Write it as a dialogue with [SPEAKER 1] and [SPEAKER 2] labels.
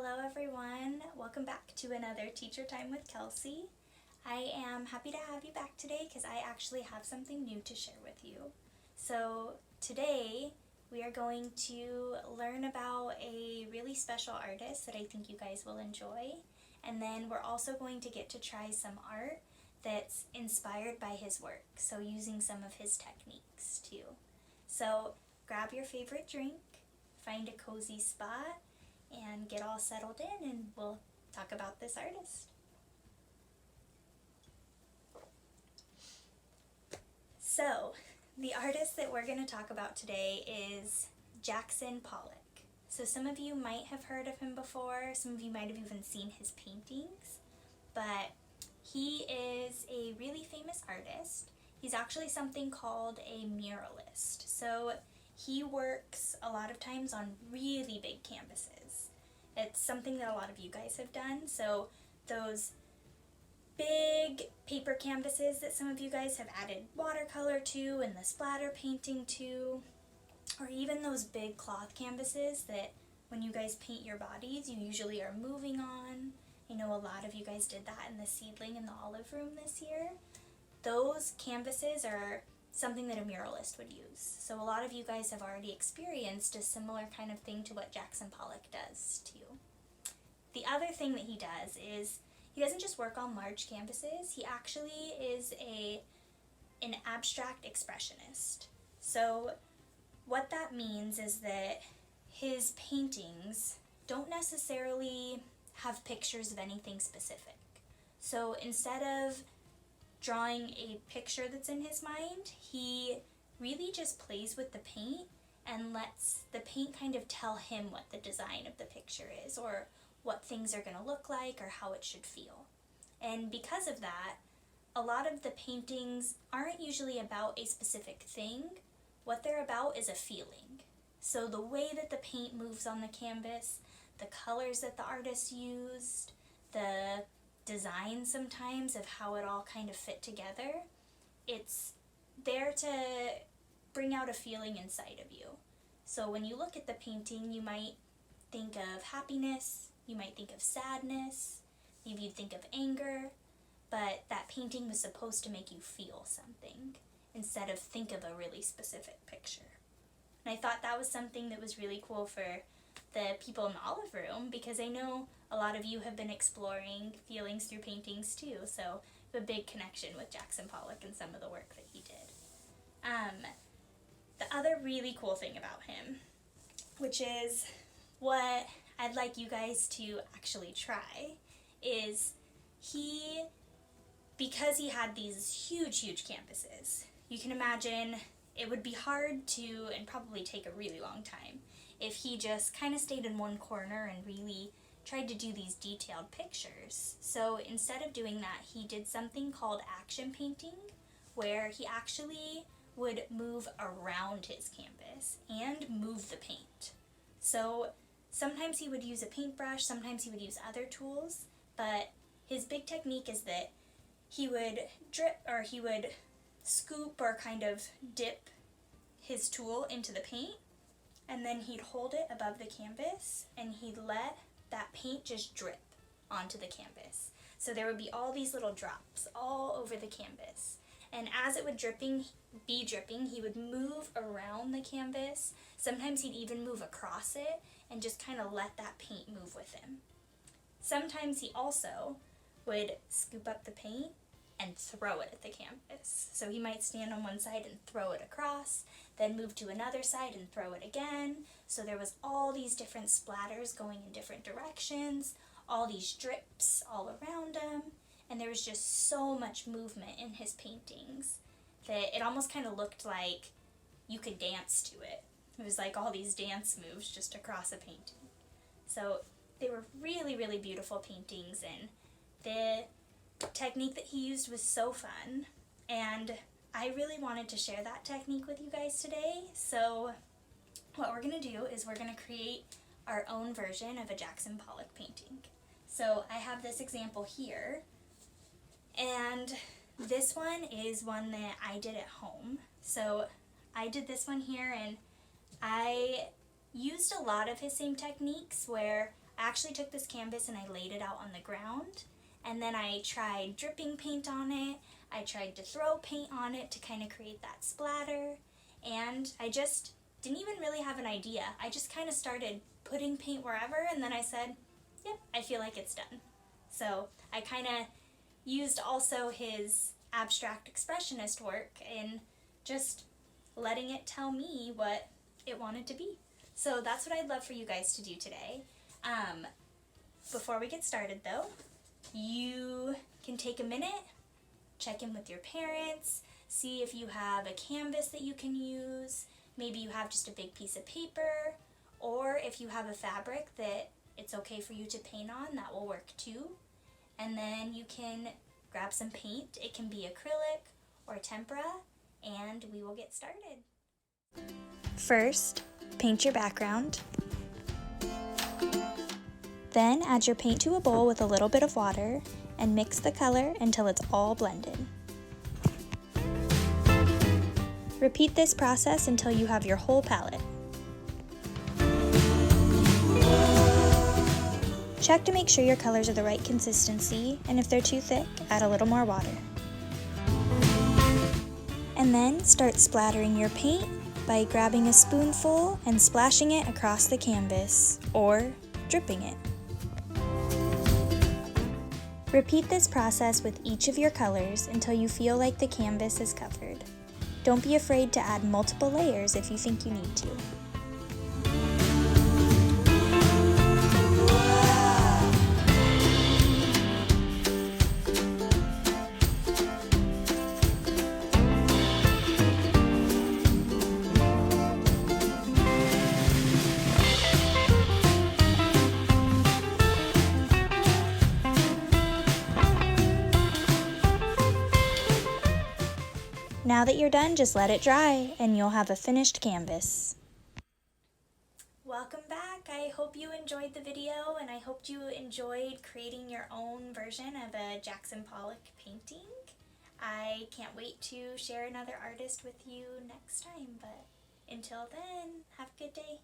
[SPEAKER 1] Hello everyone, welcome back to another Teacher Time with Kelsie. I am happy to have you back today because I actually have something new to share with you. So today we are going to learn about a really special artist that I think you guys will enjoy, and then we're also going to get to try some art that's inspired by his work, so using some of his techniques too. So grab your favorite drink, find a cozy spot, and get all settled in, and we'll talk about this artist. So, the artist that we're going to talk about today is Jackson Pollock. So some of you might have heard of him before, some of you might have even seen his paintings, but he is a really famous artist. He's actually something called a muralist. So he works a lot of times on really big canvases. It's something that a lot of you guys have done. So those big paper canvases that some of you guys have added watercolor to and the splatter painting to, or even those big cloth canvases that when you guys paint your bodies, you usually are moving on. I know a lot of you guys did that in the seedling in the olive room this year. Those canvases are something that a muralist would use. So a lot of you guys have already experienced a similar kind of thing to what Jackson Pollock does too. The other thing that he does is he doesn't just work on large canvases, he actually is an abstract expressionist. So what that means is that his paintings don't necessarily have pictures of anything specific. So instead of drawing a picture that's in his mind, he really just plays with the paint and lets the paint kind of tell him what the design of the picture is, or what things are going to look like, or how it should feel. And because of that, a lot of the paintings aren't usually about a specific thing. What they're about is a feeling. So the way that the paint moves on the canvas, the colors that the artist used, the design sometimes of how it all kind of fit together, it's there to bring out a feeling inside of you. So when you look at the painting, you might think of happiness, you might think of sadness, maybe you'd think of anger, but that painting was supposed to make you feel something instead of think of a really specific picture. And I thought that was something that was really cool for the people in the olive room, because I know a lot of you have been exploring feelings through paintings too, so I have a big connection with Jackson Pollock and some of the work that he did. The other really cool thing about him, which is what I'd like you guys to actually try, is because he had these huge canvases, you can imagine it would be hard to, and probably take a really long time, if he just kind of stayed in one corner and really tried to do these detailed pictures. So instead of doing that, he did something called action painting, where he actually would move around his canvas and move the paint. So sometimes he would use a paintbrush, sometimes he would use other tools, but his big technique is that he would drip, or he would scoop or kind of dip his tool into the paint, and then he'd hold it above the canvas and he'd let that paint just drip onto the canvas. So there would be all these little drops all over the canvas. And as it would be dripping, he would move around the canvas. Sometimes he'd even move across it and just kind of let that paint move with him. Sometimes he also would scoop up the paint and throw it at the canvas. So he might stand on one side and throw it across, then move to another side and throw it again. So there was all these different splatters going in different directions, all these drips all around him, and there was just so much movement in his paintings that it almost kind of looked like you could dance to it. It was like all these dance moves just across a painting. So they were really beautiful paintings, and the technique that he used was so fun, and I really wanted to share that technique with you guys today. So what we're going to do is we're going to create our own version of a Jackson Pollock painting. So I have this example here, and this one is one that I did at home. So I did this one here, and I used a lot of his same techniques where I actually took this canvas and I laid it out on the ground, and then I tried dripping paint on it. I tried to throw paint on it to kind of create that splatter, and I just didn't even really have an idea. I just kind of started putting paint wherever, and then I said, yep, I feel like it's done. So I kind of used also his abstract expressionist work in just letting it tell me what it wanted to be. So that's what I'd love for you guys to do today. Before we get started though, you can take a minute, check in with your parents, see if you have a canvas that you can use. Maybe you have just a big piece of paper, or if you have a fabric that it's okay for you to paint on, that will work too. And then you can grab some paint. It can be acrylic or tempera, and we will get started. First, paint your background. Then add your paint to a bowl with a little bit of water and mix the color until it's all blended. Repeat this process until you have your whole palette. Check to make sure your colors are the right consistency, and if they're too thick, add a little more water. And then start splattering your paint by grabbing a spoonful and splashing it across the canvas, or dripping it. Repeat this process with each of your colors until you feel like the canvas is covered. Don't be afraid to add multiple layers if you think you need to. Now that you're done, just let it dry and you'll have a finished canvas. Welcome back. I hope you enjoyed the video, and I hope you enjoyed creating your own version of a Jackson Pollock painting. I can't wait to share another artist with you next time, but until then, have a good day.